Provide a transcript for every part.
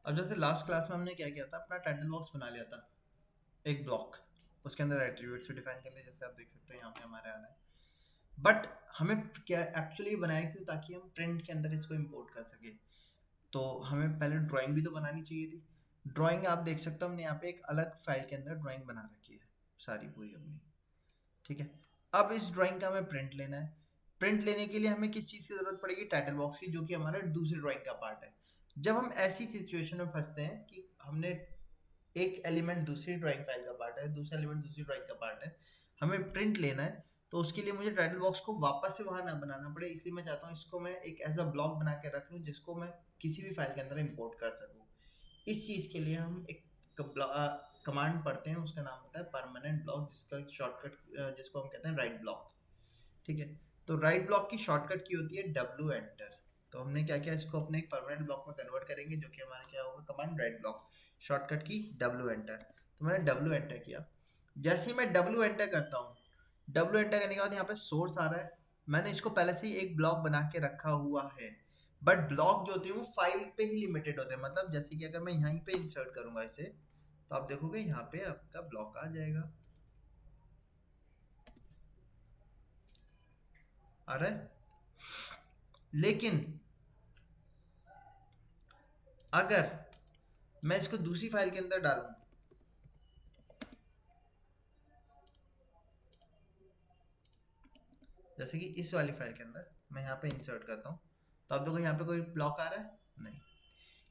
अब जैसे last class में हमने क्या किया था, अपना टाइटल बॉक्स बना लिया था, एक ब्लॉक, उसके अंदर एट्रीब्यूट्स भी डिफाइन कर लिए, जैसे आप देख सकते हो यहाँ पे हमारे आ रहा है। बट हमें क्या एक्चुअली बनाया क्यों, ताकि हम प्रिंट के अंदर इसको इंपोर्ट कर सके। तो हमें पहले ड्राइंग भी तो बनानी चाहिए थी। ड्राइंग आप देख सकते हो, हमने यहाँ पे एक अलग फाइल के अंदर ड्राइंग बना रखी है सारी पूरी अपनी। ठीक है, अब इस ड्राइंग का हमें प्रिंट लेना है। प्रिंट लेने के लिए हमें किस चीज़ की ज़रूरत पड़ेगी, टाइटल बॉक्स की, जो कि हमारा दूसरी ड्राइंग का पार्ट है। जब हम ऐसी सिचुएशन में फंसते हैं कि हमने एक एलिमेंट दूसरी ड्राइंग फाइल का पार्ट है, दूसरा एलिमेंट दूसरी ड्राइंग का पार्ट है, हमें प्रिंट लेना है, तो उसके लिए मुझे टाइटल बॉक्स को वापस से वहां ना बनाना पड़े। इसलिए मैं चाहता हूँ इसको मैं एक एज अ ब्लॉक बना के रख लूँ, जिसको मैं किसी भी फाइल के अंदर इंपोर्ट कर सकूँ। इस चीज़ के लिए हम एक कमांड पढ़ते हैं, उसका नाम होता है परमानेंट ब्लॉक, जिसका शॉर्टकट जिसको हम कहते हैं राइट ब्लॉक। ठीक है, तो राइट ब्लॉक की शॉर्टकट की होती है डब्ल्यू एंटर। तो हमने क्या किया, इसको अपने एक परमानेंट ब्लॉक में कन्वर्ट करेंगे, जो कि हमारा क्या होगा, कमांड राइट ब्लॉक, शॉर्टकट की डब्ल्यू एंटर। तो मैंने डब्ल्यू एंटर किया। जैसे ही मैं डब्ल्यू एंटर करता हूँ, डब्ल्यू एंटर करने के बाद यहाँ पे सोर्स आ रहा है। मैंने इसको पहले से ही एक ब्लॉक बना के रखा हुआ है, बट ब्लॉक जो होते हैं वो फाइल पे ही लिमिटेड होते हैं। मतलब जैसे कि अगर मैं यहीं पे इंसर्ट करूंगा इसे, तो आप देखोगे यहाँ पे आपका ब्लॉक आ जाएगा। आ रहा है, लेकिन अगर मैं इसको दूसरी फाइल के अंदर डालूं, जैसे कि इस वाली फाइल के अंदर मैं यहाँ पे इंसर्ट करता हूँ, तो आप देखो यहाँ पे कोई ब्लॉक आ रहा है नहीं,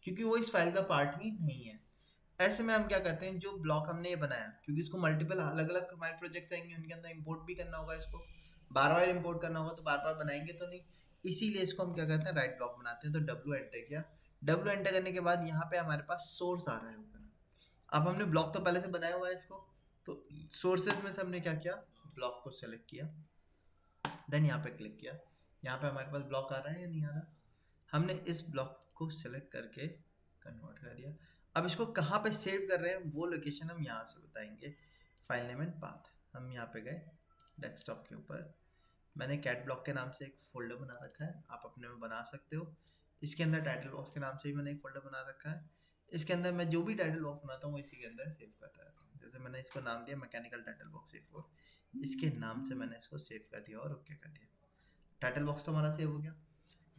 क्योंकि वो इस फाइल का पार्ट ही नहीं है। ऐसे में हम क्या करते हैं, जो ब्लॉक हमने ये बनाया, क्योंकि इसको मल्टीपल अलग अलग हमारे प्रोजेक्ट आएंगे, उनके अंदर इंपोर्ट भी करना होगा, इसको बार बार इंपोर्ट करना होगा, तो बार बार बनाएंगे तो नहीं। इसीलिए इसको हम क्या करते हैं, राइट ब्लॉक बनाते हैं। तो डब्ल्यू एंटर किया। डब्ल्यू एंटर करने के बाद यहाँ पे हमारे पास सोर्स आ रहा है ऊपर। अब हमने ब्लॉक तो पहले से बनाया हुआ है इसको, तो सोर्सेज में से हमने क्या किया, ब्लॉक को सेलेक्ट किया, देन यहाँ पे क्लिक किया। यहाँ पे हमारे पास ब्लॉक आ रहा है या नहीं आ रहा, हमने इस ब्लॉक को सिलेक्ट करके कन्वर्ट कर दिया। अब इसको कहाँ पे सेव कर रहे हैं वो लोकेशन हम यहाँ से बताएंगे, फाइल नेम एंड पाथ। हम यहाँ पे गए डेस्कटॉप के ऊपर, मैंने कैट ब्लॉक के नाम से एक फोल्डर बना रखा है, आप अपने में बना सकते हो। इसके अंदर टाइटल बॉक्स के नाम से भी मैंने एक फोल्डर बना रखा है। इसके अंदर मैं जो भी टाइटल बॉक्स बनाता हूँ वो इसी के अंदर सेव करता रहता हूँ। जैसे मैंने इसको नाम दिया मैकेनिकल टाइटल बॉक्स A4, इसके नाम से मैंने इसको सेव कर दिया और ओके कर दिया। टाइटल बॉक्स तो हमारा सेव हो गया,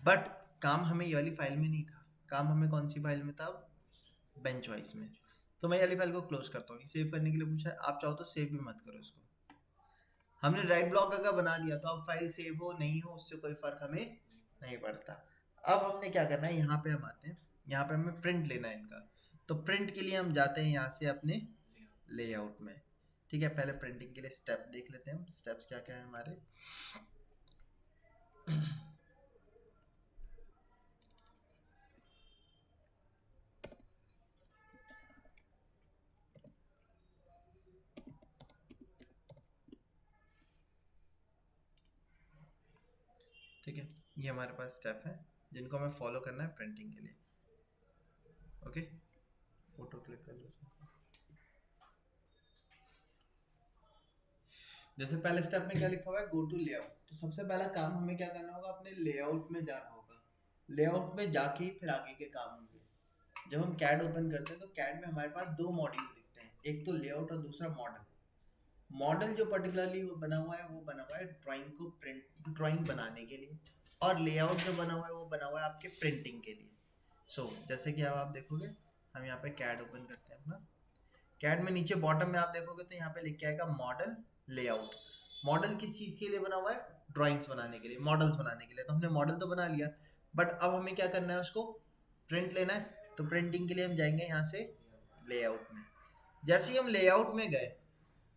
बट काम हमें ये वाली फाइल में नहीं था। काम हमें कौन सी फाइल में था, बेंच वाइज में। तो मैं ये वाली फाइल को क्लोज करता हूँ। सेव करने के लिए पूछा है, आप चाहो तो सेव भी मत करो इसको। हमने राइट ब्लॉक अगर बना दिया तो अब फाइल सेव हो नहीं हो उससे कोई फर्क हमें नहीं पड़ता। अब हमने क्या करना है, यहाँ पे हम आते हैं, यहाँ पे हमें प्रिंट लेना है इनका। तो प्रिंट के लिए हम जाते हैं यहाँ से अपने लेआउट में। ठीक है, पहले प्रिंटिंग के लिए स्टेप देख लेते हैं हम, स्टेप्स क्या क्या है हमारे। ठीक है, ये हमारे पास स्टेप है जिनको हमें फॉलो करना है प्रिंटिंग के लिए। ओके, फोटो क्लिक कर लो। जैसे पहले स्टेप में क्या लिखा हुआ है, गो टू लेआउट। तो सबसे पहला काम हमें क्या करना होगा, अपने लेआउट में जाना होगा। लेआउट में जाके ही फिर आगे के काम होंगे। जब हम कैड ओपन करते हैं तो कैड में हमारे पास दो मॉड्यूल दिखते हैं, एक तो लेआउट और दूसरा मॉडल। मॉडल जो पर्टिकुलरली बना हुआ है वो बना हुआ है ड्राइंग को प्रिंट, ड्राइंग बनाने के लिए, और लेआउट जो बना हुआ है वो बना हुआ है आपके प्रिंटिंग के लिए। जैसे कि अब आप देखोगे, हम यहाँ पे कैड ओपन करते हैं अपना। कैड में नीचे बॉटम में आप देखोगे तो यहाँ पे लिख के आएगा मॉडल लेआउट। मॉडल किस चीज़ के लिए बना हुआ है, ड्राइंग्स बनाने के लिए, मॉडल्स बनाने के लिए। तो हमने मॉडल तो बना लिया, बट अब हमें क्या करना है, उसको प्रिंट लेना है। तो प्रिंटिंग के लिए हम जाएंगे यहाँ से लेआउट में। जैसे ही हम लेआउट में गए,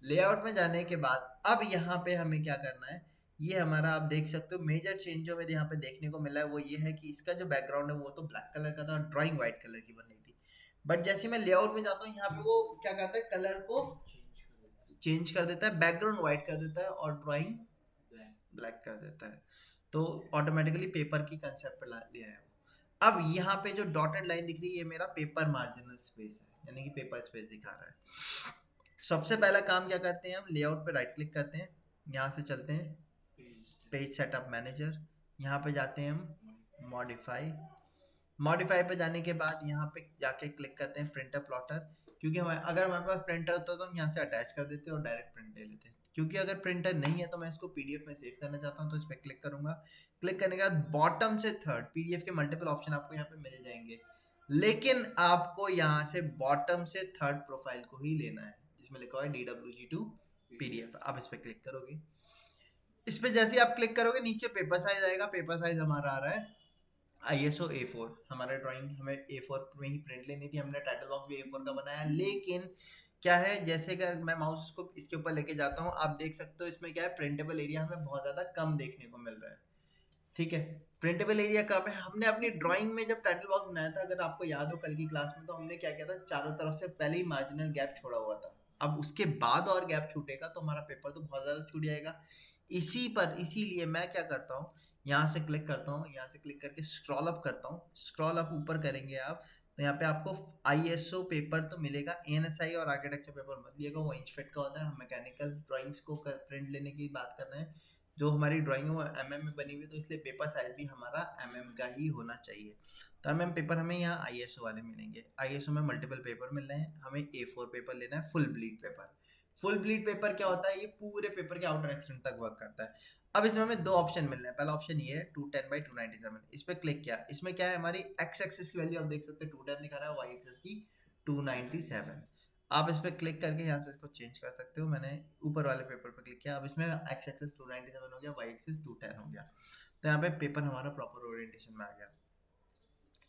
लेआउट में जाने के बाद अब यहाँ पे हमें क्या करना है, ये हमारा आप देख सकते हो मेजर चेंज जो हमें यहाँ पे देखने को मिला है वो ये है कि इसका जो बैकग्राउंड है वो तो ब्लैक कलर का था और ड्राइंग व्हाइट कलर की बन रही थी। बट जैसे मैं लेआउट में जाता हूँ यहाँ पे वो क्या करता है, कलर को चेंज कर देता है, बैकग्राउंड व्हाइट कर देता है और ड्राइंग ब्लैक कर देता है। तो ऑटोमेटिकली पेपर की कंसेप्ट पे ला लिया है वो। अब यहाँ पे जो डॉटेड लाइन दिख रही है ये मेरा पेपर मार्जिनल स्पेस है, यानी कि पेपर स्पेस दिखा रहा है। सबसे पहला काम क्या करते हैं, हम लेआउट पे राइट क्लिक करते हैं, यहाँ से चलते हैं पेज सेटअप मैनेजर, यहाँ पे जाते हैं हम मॉडिफाई, मॉडिफाई पे जाने के बाद यहाँ पे जाके क्लिक करते हैं प्रिंटर प्लॉटर, क्योंकि अगर हमारे पास प्रिंटर होता तो हम यहाँ से अटैच कर देते और डायरेक्ट प्रिंट ले लेते। क्योंकि अगर प्रिंटर नहीं है तो मैं इसको पीडीएफ में सेव करना चाहता हूँ, तो इस पर क्लिक करूंगा। क्लिक करने के बाद बॉटम से थर्ड, पीडीएफ के मल्टीपल ऑप्शन आपको यहाँ पे मिल जाएंगे, लेकिन आपको यहाँ से बॉटम से थर्ड प्रोफाइल को ही लेना है, जिसमें लिखा हुआ है DWG2 PDF। आप इस पर क्लिक करोगे, इस पे जैसे ही आप क्लिक करोगे नीचे पेपर साइज आएगा। पेपर साइज हमारा आ रहा है ISO A4। हमारा ड्राइंग हमें A4 में ही प्रिंट लेनी थी, हमने टाइटल बॉक्स भी A4 का बनाया। लेकिन क्या है, जैसे कि मैं माउस को इसके ऊपर लेके जाता हूँ, आप देख सकते हो इसमें क्या है, प्रिंटेबल एरिया हमें बहुत ज़्यादा कम देखने को मिल रहा है। ठीक है, प्रिंटेबल एरिया कम है। हमने अपनी ड्राइंग में जब टाइटल बॉक्स बनाया था, अगर आपको याद हो कल की क्लास में, तो हमने क्या किया था, चारों तरफ से पहले ही मार्जिनल गैप छोड़ा हुआ था। अब उसके बाद और गैप छूटेगा तो हमारा पेपर तो बहुत ज़्यादा छूट जाएगा। इसीलिए मैं क्या करता हूँ, यहाँ से क्लिक करता हूँ, यहाँ से क्लिक करके स्क्रॉल अप करता हूँ। स्क्रॉल अप ऊपर करेंगे आप तो यहाँ पे आपको ISO पेपर तो मिलेगा, ANSI और आर्किटेक्चर पेपर मत लिएगा, वो इंच फिट का होता है। हम मैकेनिकल ड्राइंग्स को प्रिंट लेने की बात कर रहे हैं। जो हमारी ड्राइंग है वो mm में बनी हुई है, तो इसलिए पेपर साइज भी हमारा mm का ही होना चाहिए। तो mm पेपर हमें यहाँ ISO वाले मिलेंगे। ISO में मल्टीपल पेपर मिल रहे हैं, हमें A4 पेपर लेना है, full bleed paper. Full bleed paper क्या होता है, ये पूरे पेपर के आउटर एक्सटेंट तक वर्क करता है। अब इसमें हमें दो ऑप्शन मिल रहे हैं। पहला ऑप्शन ये है 210/297, इस पे क्लिक किया। इसमें क्या है, हमारी एक्स एक्सिस की वैल्यू आप देख सकते हैं 210 दिखा रहा है, वाई एक्सिस की 297। आप इस पे क्लिक करके यहाँ से इसको चेंज कर सकते हो। मैंने ऊपर वाले पेपर पे क्लिक किया, अब इसमें एक्स एक्सिस 297 हो गया, वाई एक्सिस 210 हो गया। तो यहाँ पे पेपर हमारा प्रॉपर ओरिएंटेशन में आ गया।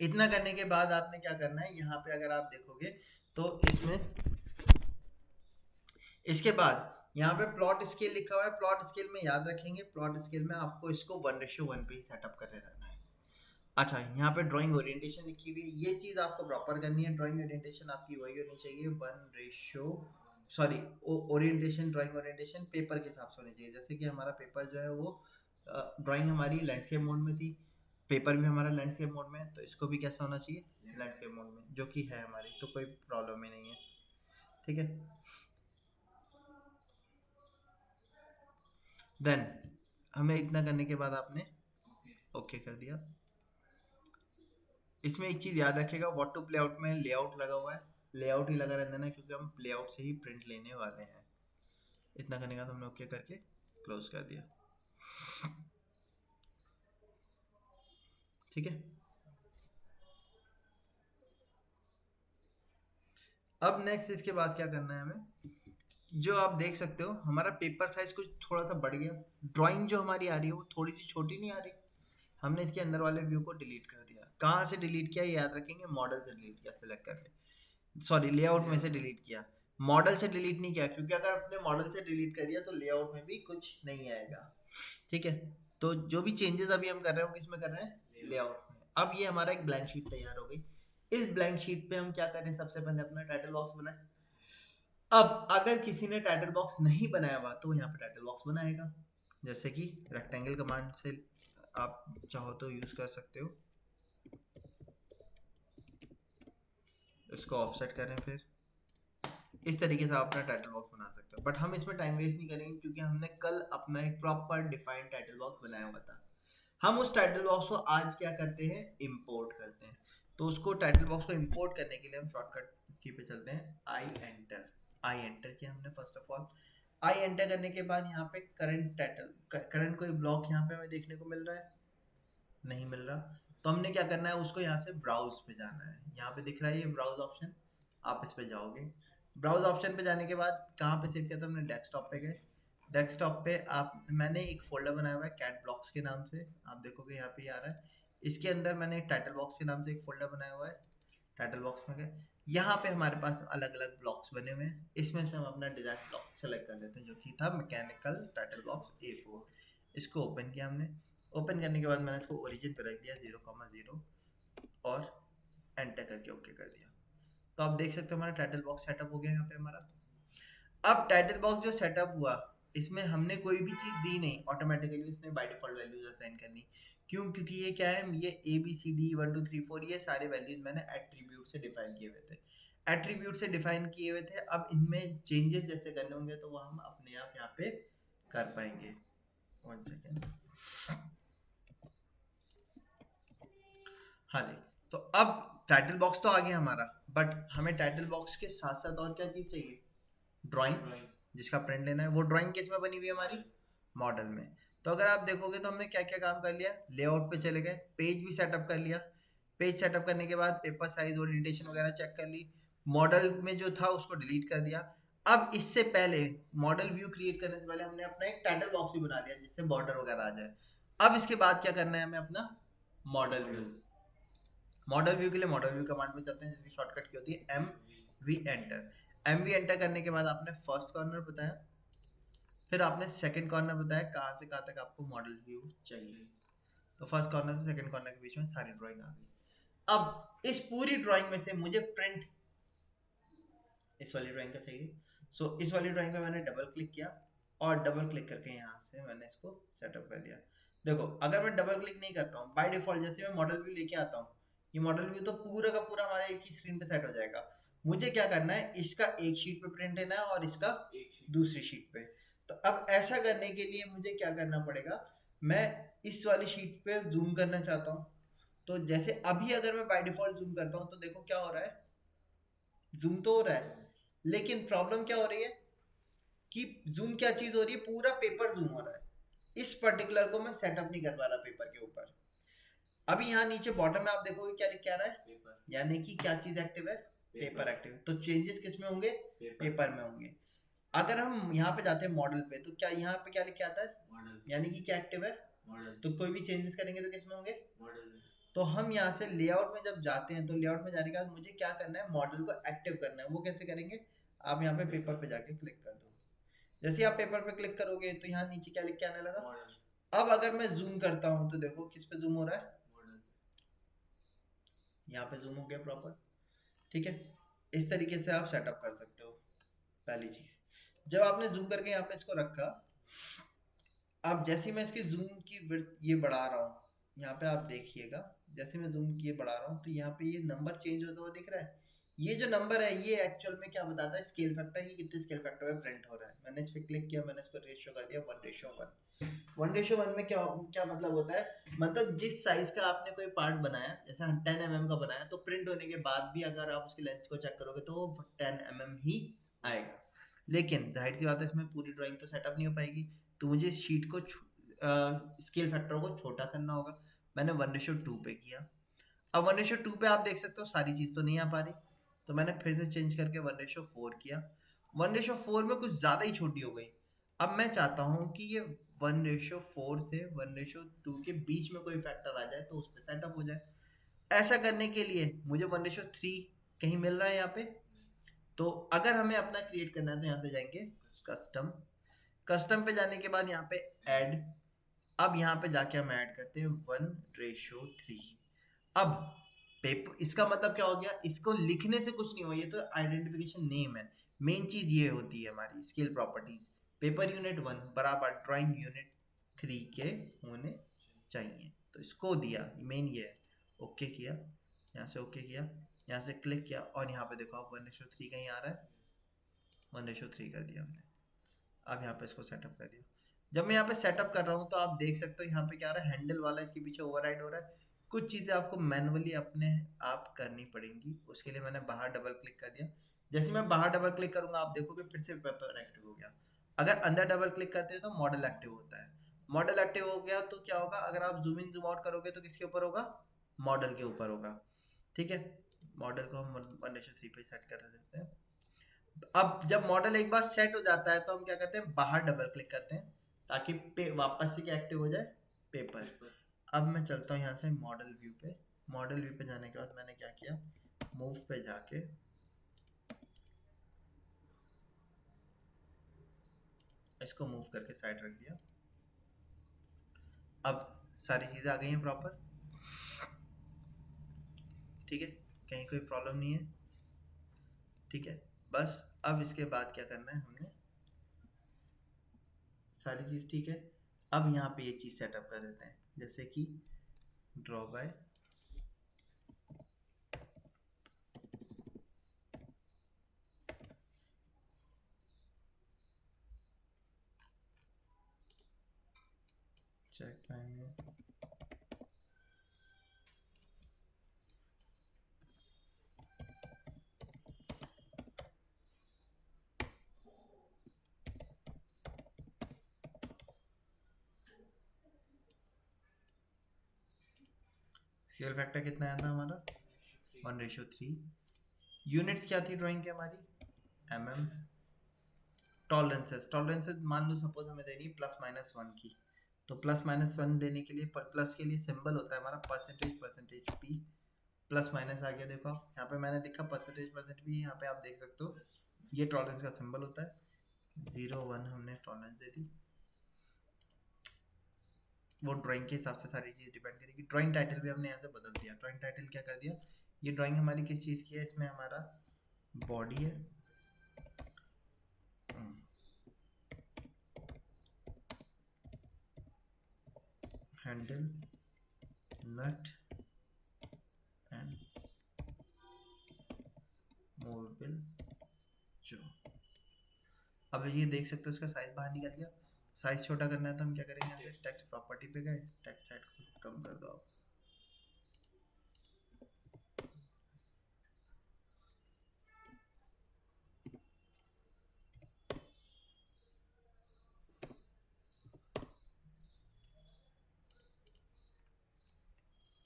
इतना करने के बाद आपने क्या करना है, यहाँ पे अगर आप देखोगे तो इसमें इसके बाद यहाँ पे प्लॉट स्केल लिखा हुआ है। प्लॉट स्केल में याद रखेंगे, प्लॉट स्केल में आपको इसको 1:1 पे ही सेटअप करके रहना है। अच्छा, यहाँ पे ड्राइंग ओरिएंटेशन लिखी हुई है, ये चीज आपको प्रॉपर करनी है। ड्राइंग ओरिएंटेशन आपकी वही होनी चाहिए, 1 sorry orientation, drawing orientation paper के हिसाब से होनी चाहिए। जैसे कि हमारा पेपर जो है वो ड्राइंग हमारी लैंडस्केप मोड में थी, पेपर भी हमारा लैंडस्केप मोड में है, तो इसको भी कैसा होना चाहिए, लैंडस्केप मोड में, जो कि है हमारी, तो कोई प्रॉब्लम ही नहीं है। ठीक है, देन हमें इतना करने के बाद आपने ओके कर दिया। इसमें एक चीज याद रखिएगा, व्हाट टू प्ले आउट में लेआउट लगा हुआ है, लेआउट ही लगा रहना है, क्योंकि हम प्ले आउट से ही प्रिंट लेने वाले हैं। इतना करने के बाद हमने ओके करके क्लोज कर दिया। ठीक है, अब नेक्स्ट इसके बाद क्या करना है हमें, जो आप देख सकते हो हमारा पेपर साइज कुछ थोड़ा सा बढ़ गया। ड्राइंग जो हमारी आ रही है वो थोड़ी सी छोटी नहीं आ रही, हमने इसके अंदर वाले व्यू को डिलीट कर दिया। कहाँ से डिलीट किया ये याद रखेंगे, मॉडल से डिलीट किया, सिलेक्ट करके, सॉरी लेआउट में से डिलीट किया, मॉडल से डिलीट नहीं किया, क्योंकि अगर आपने मॉडल से डिलीट कर दिया तो लेआउट में भी कुछ नहीं आएगा। ठीक है, तो जो भी चेंजेस अभी हम कर रहे हैं वो किस में कर रहे हैं, लेआउट में। अब ये हमारा एक ब्लैंक शीट तैयार हो गई। इस ब्लैंक शीट पे हम क्या करें, सबसे पहले अपना टाइटल बॉक्स बनाए। अब अगर किसी ने टाइटल बॉक्स नहीं बनाया हुआ तो यहाँ पे टाइटल बॉक्स बनाएगा, जैसे कि रेक्टेंगल कमांड से आप चाहो तो यूज कर सकते हो। इसको ऑफसेट करें, फिर इस तरीके से आप अपना टाइटल बॉक्स बना सकते हो। बट हम इसमें टाइम वेस्ट नहीं करेंगे, क्योंकि हमने कल अपना एक प्रॉपर डिफाइंड टाइटल बॉक्स बनाया हुआ था। हम उस टाइटल बॉक्स को आज क्या करते हैं, इंपोर्ट करते हैं। तो उसको टाइटल बॉक्स को इंपोर्ट करने के लिए हम शॉर्टकट की पे चलते हैं, आई एंटर किया हमने। First of all I enter करने के बाद यहाँ पे करंट टाइटल, करंट कोई ब्लॉक यहाँ पे हमें देखने को मिल रहा है, नहीं मिल रहा। तो हमने क्या करना है, उसको यहाँ से ब्राउज पे जाना है। यहाँ पे दिख रहा है ये ब्राउज ऑप्शन, आप इस पे जाओगे। ब्राउज ऑप्शन पे जाने के बाद कहाँ पे सेव किया था हमने, डेस्कटॉप पे गए। डेस्कटॉप पे आप, मैंने एक फोल्डर बनाया हुआ है कैट ब्लॉक्स के नाम से, आप देखोगे यहाँ पे आ रहा है। इसके अंदर मैंने टाइटल बॉक्स के नाम से एक फोल्डर बनाया हुआ है। टाइटल बॉक्स में गए, यहाँ पे हमारे पास अलग अलग ब्लॉक्स बने हुए हैं। इसमें से हम अपना डिजाइन ब्लॉक सेलेक्ट कर लेते हैं, जो कि था मैकेनिकल टाइटल बॉक्स A4। इसको ओपन किया हमने। ओपन करने के बाद मैंने इसको ओरिजिन पे रख दिया 0,0 और एंटर करके ओके कर दिया। तो आप देख सकते हो हमारा टाइटल बॉक्स सेटअप हो गया यहाँ पे हमारा। अब टाइटल बॉक्स जो सेटअप हुआ, इसमें हमने कोई भी चीज दी नहीं, ऑटोमेटिकली इसने बाय डिफॉल्ट वैल्यूज असाइन करनी। क्यों, क्योंकि ये क्या है, ये ABCD 1 2 3 4 ये सारे वैल्यूज मैंने एट्रीब्यूट से डिफाइन किए हुए थे, एट्रीब्यूट से डिफाइन किए हुए थे। अब इनमें चेंजेस जैसे करने होंगे तो वो हम अपने आप यहाँ पे कर पाएंगे। 1 सेकेंड, हाँ जी। तो अब टाइटल बॉक्स तो आ गया हमारा, बट हमें टाइटल बॉक्स के साथ साथ और क्या चीज चाहिए? ड्राइंग, जिसका प्रिंट लेना है। वो ड्राइंग किस में बनी हुई है हमारी? मॉडल में। तो अगर आप देखोगे तो हमने क्या क्या काम कर लिया, लेआउट पे चले गए, पेज भी सेटअप कर लिया, पेज सेटअप करने के बाद पेपर साइज ओरिएंटेशन वगैरह चेक कर ली, मॉडल में जो था उसको डिलीट कर दिया। अब इससे पहले मॉडल व्यू क्रिएट करने से पहले हमने अपना एक टाइटल बॉक्स भी बना दिया जिससे बॉर्डर वगैरह आ जाए। अब इसके बाद क्या करना है हमें? अपना मॉडल व्यू। मॉडल व्यू के लिए मॉडल व्यू कमांड में चलते हैं, जिसकी शॉर्टकट की होती है M V enter. M V enter करने के बाद आपने फर्स्ट कॉर्नर बताया, फिर आपने सेकंड कॉर्नर बताया कहाँ से कहाँ तक आपको मॉडल व्यू चाहिए। तो फर्स्ट कॉर्नर से सेकंड कॉर्नर के बीच में सारी ड्राइंग आ गई। अब इस पूरी ड्राइंग में से मुझे प्रिंट इस वाली ड्राइंग का चाहिए। सो इस वाली ड्राइंग में मैंने डबल क्लिक किया और डबल क्लिक करके यहाँ से मैंने इसको सेटअप कर दिया। देखो अगर मैं डबल क्लिक नहीं करता हूँ, बाय डिफॉल्ट जैसे मैं मॉडल व्यू लेके आता हूँ, ये मॉडल व्यू तो पूरा का पूरा हमारे एक ही स्क्रीन पे सेट हो जाएगा। मुझे क्या करना है, इसका एक शीट पे प्रिंट लेना है और इसका दूसरी शीट पे। तो अब ऐसा करने के लिए मुझे क्या करना पड़ेगा, मैं इस वाली शीट पे जूम करना चाहता हूँ। तो जैसे अभी अगर मैं बाय डिफॉल्ट जूम करता हूँ तो देखो क्या हो रहा है, जूम तो हो रहा है, लेकिन प्रॉब्लम क्या हो रही है कि जूम क्या चीज हो रही है, पूरा पेपर जूम हो रहा है। इस पर्टिकुलर को मैं सेटअप नहीं कर पा रहा पेपर के ऊपर। अभी यहाँ नीचे बॉटम में आप देखोगे क्या लिख के आ रहा है, पेपर, यानी कि क्या चीज एक्टिव है? पेपर एक्टिव है। तो चेंजेस किस में होंगे? पेपर में होंगे। अगर हम यहाँ पे जाते हैं मॉडल पे, तो क्या यहाँ पे क्या लिख के आता है? मॉडल, यानी कि क्या एक्टिव है? मॉडल। तो कोई भी चेंजेस करेंगे तो किस में होंगे? मॉडल में। तो हम यहाँ से लेआउट में जब जाते हैं तो लेआउट में जाने के बाद मुझे क्या करना है, मॉडल को एक्टिव करना है। वो कैसे करेंगे? आप यहाँ पे पेपर पे जाके क्लिक कर दो। जैसे आप पेपर पे क्लिक करोगे तो यहाँ नीचे क्या लिख के आने लगा? मॉडल। अब अगर मैं जूम करता हूँ तो देखो किस पे जूम हो रहा है? मॉडल। यहाँ पे जूम हो गया प्रॉपर। ठीक है, इस तरीके से आप सेटअप कर सकते हो। पहली चीज, जब आपने जूम करके यहाँ पे इसको रखा, अब जैसे मैं इसकी जूम की विड्थ ये बढ़ा रहा हूँ, यहाँ पे आप देखिएगा, जैसे मैं जूम ये बढ़ा रहा हूँ तो यहाँ पे ये नंबर चेंज होता हुआ दिख रहा है। ये जो नंबर है ये एक्चुअल में क्या बताता है? स्केल फैक्टर, कि कितने स्केल फैक्टर में प्रिंट हो रहा है। मैंने इस पे क्लिक किया, मैंने इसको रेशियो कर दिया 1:1। 1:1 में क्या क्या मतलब होता है? मतलब जिस साइज का आपने कोई पार्ट बनाया, जैसे 10 mm का बनाया, तो प्रिंट होने के बाद भी अगर आप उसकी लेंथ को चेक करोगे तो वो 10 mm ही आएगा। लेकिन जाहिर सी बात है इसमें पूरी ड्राइंग तो सेटअप नहीं हो पाएगी, तो मुझे इस शीट को स्केल फैक्टर को छोटा करना होगा। मैंने 1:2 पे किया। अब 1:2 पे आप देख सकते हो सारी चीज तो नहीं आ पा रही, तो मैंने फिर से चेंज करके 1:4 किया। 1:4 में कुछ ज्यादा ही छोटी हो गई। अब मैं चाहता हूँ कि ये 1:4 से 1:2 के बीच में कोई फैक्टर आ जाए तो उस पर सेटअप हो जाए। ऐसा करने के लिए मुझे 1:3 कहीं मिल रहा है यहाँ पे। तो अगर हमें अपना क्रिएट करना है तो यहाँ पे जाएंगे कस्टम। कस्टम पे जाने के बाद यहाँ पे ऐड। अब यहाँ पे जाके हम ऐड करते हैं 1:3। अब पेपर, इसका मतलब क्या हो गया, इसको लिखने से कुछ नहीं हुआ, ये तो आइडेंटिफिकेशन नेम है। मेन चीज ये होती है हमारी स्केल प्रॉपर्टीज। पेपर यूनिट 1 बराबर ड्राइंग यूनिट 3 के होने चाहिए, तो इसको दिया, मेन ये है। ओके किया, यहाँ से ओके किया, यहाँ से क्लिक किया और यहाँ पे देखो आप 1:3 कहीं आ रहा है, 1:3 कर दिया हमने। अब यहाँ पे इसको सेटअप कर दिया। जब मैं यहाँ पे सेटअप कर रहा हूँ तो आप देख सकते हो यहाँ पे क्या आ रहा है, हैंडल वाला इसके पीछे ओवरराइड हो रहा है। कुछ चीजें आपको मैनुअली अपने आप करनी पड़ेंगी, उसके लिए मैंने बाहर डबल क्लिक कर दिया। जैसे मैं बाहर डबल क्लिक करूंगा आप देखोगे फिर से पेपर एक्टिव हो गया। अगर अंदर डबल क्लिक करते हैं तो मॉडल एक्टिव होता है। मॉडल एक्टिव हो गया तो क्या होगा, अगर आप जूम इन जूम आउट करोगे तो किसके ऊपर होगा? मॉडल के ऊपर होगा। ठीक है, मॉडल को हम 1:3 पे सेट कर देते हैं। अब जब मॉडल एक बार सेट हो जाता है तो हम क्या करते हैं, बाहर डबल क्लिक करते हैं ताकि वापस से क्या एक्टिव हो जाए? पेपर। अब मैं चलता हूँ यहाँ से मॉडल व्यू पे। मॉडल व्यू पे जाने के बाद मैंने क्या किया, मूव पे जाके इसको मूव करके साइड रख दिया। अब सारी चीजें आ गई हैं प्रॉपर। ठीक है, कहीं कोई प्रॉब्लम नहीं है। ठीक है, बस अब इसके बाद क्या करना है, हमने सारी चीज ठीक है। अब यहाँ पे ये चीज सेटअप कर देते हैं, जैसे कि ड्रॉ बाय चेक पाएंगे। स्केल फैक्टर कितना आया था हमारा 1:3। यूनिट्स क्या थी ड्राइंग की हमारी mm। टॉलरेंसेस मान लो सपोज हमें देनी है +-1 की, तो +-1 देने के लिए प्लस के लिए सिंबल होता है हमारा परसेंटेज p, प्लस माइनस आ गया। देखो आप यहाँ पे मैंने देखा परसेंटेज p, यहाँ पे आप देख सकते हो ये टॉलरेंस का सिंबल होता है। 0-1 हमने टॉलरेंस दे दी। वो ड्राइंग के हिसाब से सारी चीज़ डिपेंड करेगी। ड्राइंग टाइटल भी हमने यहाँ से बदल दिया। ड्राइंग टाइटल क्या कर दिया, ये ड्राइंग हमारी किस चीज़ की है, इसमें हमारा बॉडी है, handle, nut and movable jaw. अब ये देख सकते हो इसका साइज बाहर निकल गया। साइज छोटा करना है तो हम क्या करेंगे, यहाँ से टेक्स्ट प्रॉपर्टी पे गए, टेक्स्ट हाइट को कम कर दो आप।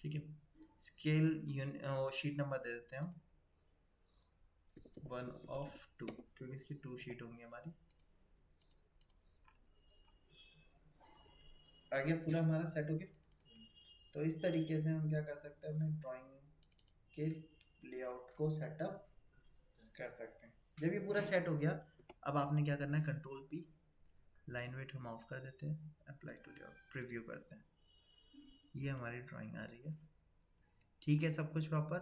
ठीक है, स्केल शीट नंबर दे देते हैं हम 1/2, क्योंकि इसकी 2 शीट होंगी हमारी। आगे पूरा हमारा सेट हो गया। तो इस तरीके से हम क्या कर सकते हैं, अपने ड्राइंग के लेआउट को सेटअप कर सकते हैं। जब ये पूरा सेट हो गया, अब आपने क्या करना है, कंट्रोल P, लाइन वेट हम ऑफ कर देते हैं, अप्लाई टू लेआउट, प्रीव्यू करते हैं। ये हमारी ड्राइंग आ रही है। ठीक है, सब कुछ प्रॉपर।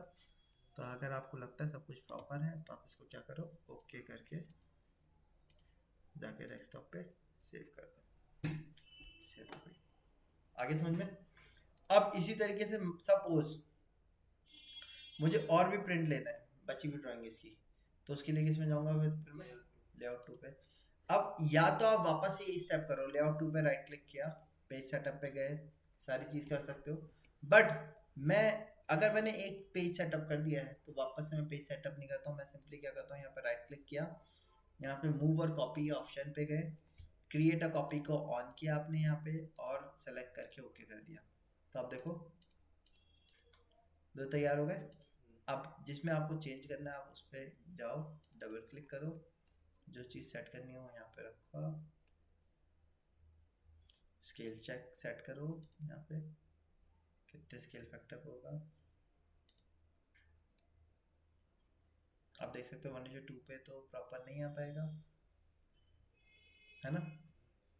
तो अगर आपको लगता है सब कुछ प्रॉपर है तो आप इसको क्या करो, ओके करके जाके डेस्कटॉप पे सेव कर दो। सेव हो गई। आगे समझ में। अब इसी तरीके से सपोज मुझे और भी प्रिंट लेना है बची हुई ड्राइंग इसकी, तो उसके लिए किसमें जाऊंगा, फिर मैं लेआउट 2 पे। अब या तो आप वापस से ये स्टेप करो, लेआउट 2 पे राइट क्लिक किया, पेज सेटअप पे गए, सारी चीज कर सकते हो। बट मैं अगर मैंने एक पेज सेटअप कर दिया है तो वापस से मैं पेज सेटअप नहीं करता हूँ। मैं सिंपली क्या करता हूँ, यहाँ पे राइट क्लिक किया, यहाँ पे मूव और कॉपी ऑप्शन पे गए, क्रिएट अ कॉपी को ऑन किया आपने यहाँ पे और सेलेक्ट करके ओके कर दिया। तो आप देखो दो तैयार हो गए। अब जिसमें आपको चेंज करना है आप उस पर जाओ, डबल क्लिक करो, जो चीज़ सेट करनी है वो यहाँ पे रखो, स्केल चेक सेट करो, यहाँ पे कितने स्केल फैक्टर होगा आप देख सकते हो। 1:2 पे तो प्रॉपर नहीं आ पाएगा, है ना,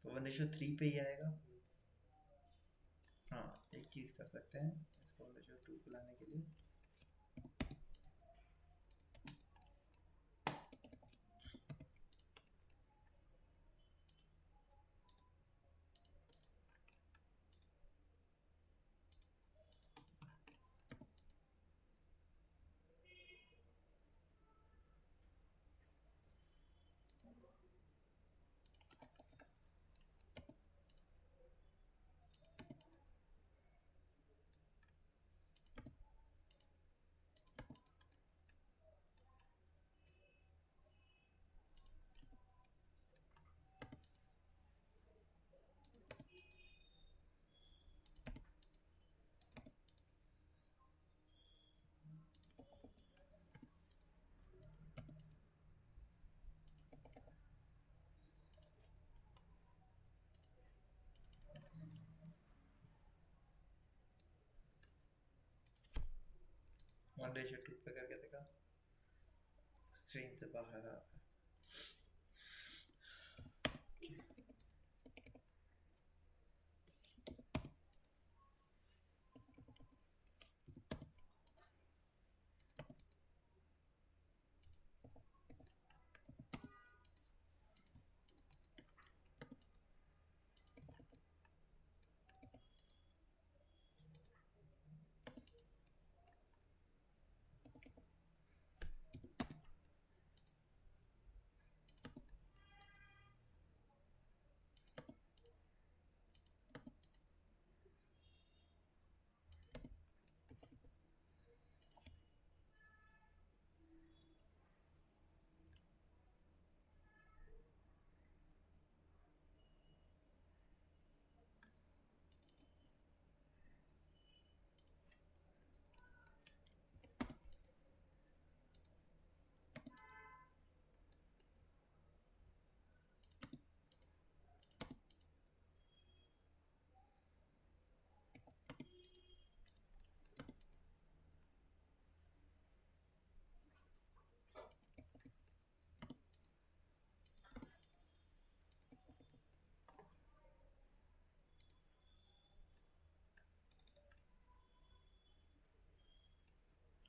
तो 1:3 पे ही आएगा। हाँ, एक चीज़ कर सकते हैं इसको 1:2 पे लाने के लिए, 1:2 पे करके देखा, स्क्रीन से बाहर आ।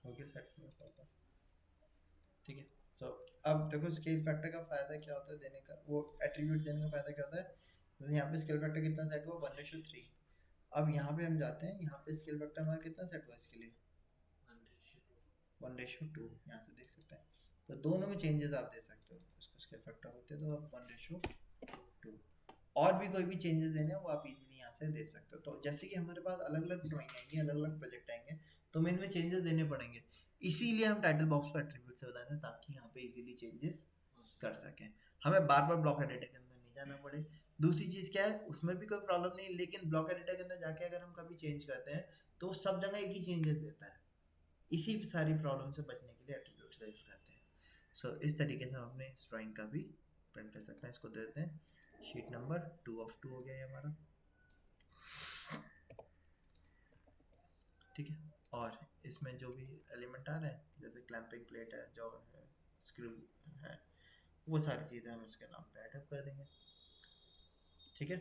ओके सेट में होगा। ठीक है। सो अब देखो स्केल फैक्टर का फायदा क्या होता है देने का, वो एट्रीब्यूट देने का फायदा क्या होता है, जैसे यहाँ पे स्केल फैक्टर कितना सेट हुआ 1:3। अब यहाँ पे हम जाते हैं, यहाँ पे स्केल फैक्टर हमारा कितना सेट हुआ इसके लिए 1:2, यहाँ से देख सकते हैं। तो दोनों में चेंजेस आप दे सकते हो, इसको स्केल फैक्टर होते हैं तो आप 1:2। और भी कोई भी चेंजेस देने हैं वो आप इजीली यहाँ से दे सकते हो। तो जैसे कि हमारे पास अलग अलग ड्राइंग आएंगी, अलग अलग प्रोजेक्ट आएंगे, तो हमें इनमें चेंजेस देने पड़ेंगे। इसीलिए हम टाइटल बॉक्स को एट्रीब्यूट से बनाते हैं, ताकि यहाँ पे इजीली चेंजेस कर सकें, हमें बार बार ब्लॉक एडिटर के अंदर नहीं जाना पड़े। दूसरी चीज़ क्या है, उसमें भी कोई प्रॉब्लम नहीं, लेकिन ब्लॉक एडिटर के अंदर जाके अगर हम कभी चेंज करते हैं तो सब जगह एक ही चेंजेस देता है। इसी सारी प्रॉब्लम से बचने के लिए एट्रीब्यूट्स का यूज करते हैं। सो इस तरीके से हम अपने इस ड्राइंग का भी प्रिंट कर सकते हैं। इसको दे देते हैं शीट नंबर 2 हो गया ये हमारा। ठीक है। और इसमें जो भी एलिमेंट आ रहे हैं, जैसे क्लैंपिंग प्लेट है, जो है स्क्रू है, वो सारी चीज़ें हम इसके नाम पे ऐड कर देंगे। ठीक है।